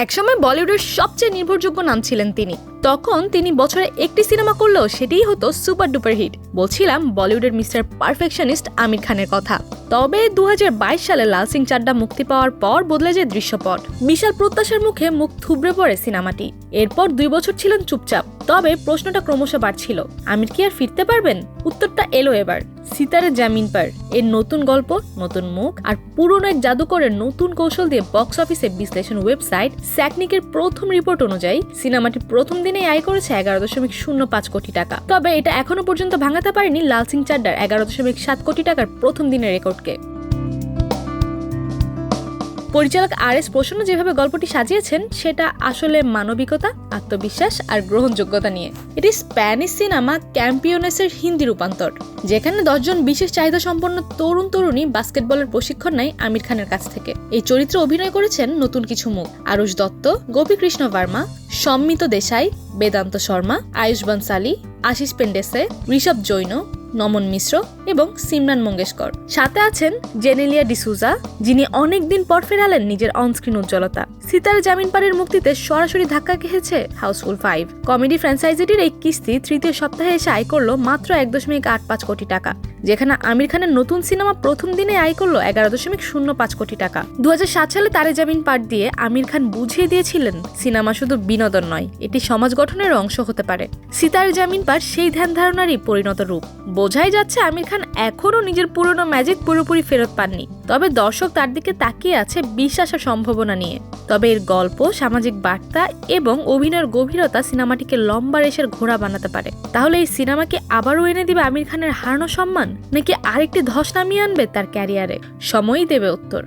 একসময় বলিউডের সবচেয়ে নির্ভরযোগ্য নাম ছিলেন তিনি। তখন তিনি বছরে একটি সিনেমা করলেও সেটিই হতো সুপার ডুপার হিট। বলছিলাম বলিউডের মিস্টার পারফেকশনিস্ট আমির খানের কথা। তবে 2022 সালে লাল সিং চাড্ডা মুক্তি পাওয়ার পর বদলে যায় দৃশ্যপট। বিশাল প্রত্যাশার মুখে মুখ থুবড়ে পড়ে সিনেমাটি। এরপর 2 বছর ছিলেন চুপচাপ। তবে প্রশ্নটা ক্রমশ বাড়ছিল, আমির কি আর ফিরতে পারবেন? উত্তরটা এলো এবার। সিতারে জামিন পার এর নতুন গল্প, নতুন মুখ আর পুরনো এক জাদুকরের নতুন কৌশল দিয়ে বক্স অফিসে বিশ্লেষণ ওয়েবসাইট স্যাকনিকের প্রথম রিপোর্ট অনুযায়ী সিনেমাটি প্রথম দিনেই আয় করেছে 11.05 কোটি টাকা। তবে এটা এখনো পর্যন্ত ভাঙাতে পারেনি লাল সিং চাড্ডার 11.7 কোটি টাকার প্রথম দিনের রেকর্ডকে। পরিচালক RS প্রসন্ন যেভাবে গল্পটি সাজিয়েছেন সেটা আসলে মানবিকতা, আত্মবিশ্বাস আর গ্রহণযোগ্যতা নিয়ে। এটি স্প্যানিশ সিনেমা ক্যাম্পিওনেসের হিন্দি রূপান্তর, যেখানে 10 জন বিশেষ চাহিদা সম্পন্ন তরুণী বাস্কেটবলের প্রশিক্ষণ নেয় আমির খানের কাছ থেকে। এই চরিত্রে অভিনয় করেছেন নতুন কিছু মুখ: আরুষ দত্ত, গোপীকৃষ্ণ ভার্মা, সম্মিত দেশাই, বেদান্ত শর্মা, আয়ুষ বানসালি, আশিস পেন্ডেসে, ঋষভ জৈন, নমন মিশ্র এবং সিমরান মঙ্গেশকর। সাথে আছেন জেনেলিয়া ডিসুজা, যিনি অনেকদিন পর ফেরালেন নিজের অনস্ক্রিন উজ্জ্বলতা। সিতারে জামিন পারের মুক্তিতে সরাসরি ধাক্কা খেয়েছে হাউসফুল 5। কমেডি ফ্র্যাঞ্চাইজিটির এই কিস্তি তৃতীয় সপ্তাহে এসে আয় করলো মাত্র 1.85 কোটি টাকা, যেখানে আমির খানের নতুন সিনেমা প্রথম দিনে আয় করলো 11.05 কোটি টাকা। 2007 সালে তারে জামিন পার দিয়ে আমির খান বুঝিয়ে দিয়েছিলেন সিনেমা শুধু বিনোদন নয়, এটি সমাজ গঠনের অংশ হতে পারে। সিতারে জামিন পার সেই ধ্যান ধারণারই পরিণত রূপ। বোঝাই যাচ্ছে আমির খান এখনো নিজের পুরনো ম্যাজিক পুরোপুরি ফেরত পাননি। তবে দর্শক তার দিকে তাকিয়ে আছে বিশ্বাস আর সম্ভাবনা নিয়ে। তবে এর গল্প, সামাজিক বার্তা এবং অভিনয়ের গভীরতা সিনেমাটিকে লম্বা রেশের ঘোড়া বানাতে পারে। তাহলে এই সিনেমাকে আবারও এনে দিবে আমির খানের হারানো সম্মান, নাকি আরেকটি ধস নামিয়ে আনবে তার ক্যারিয়ারে? সময়ই দেবে উত্তর।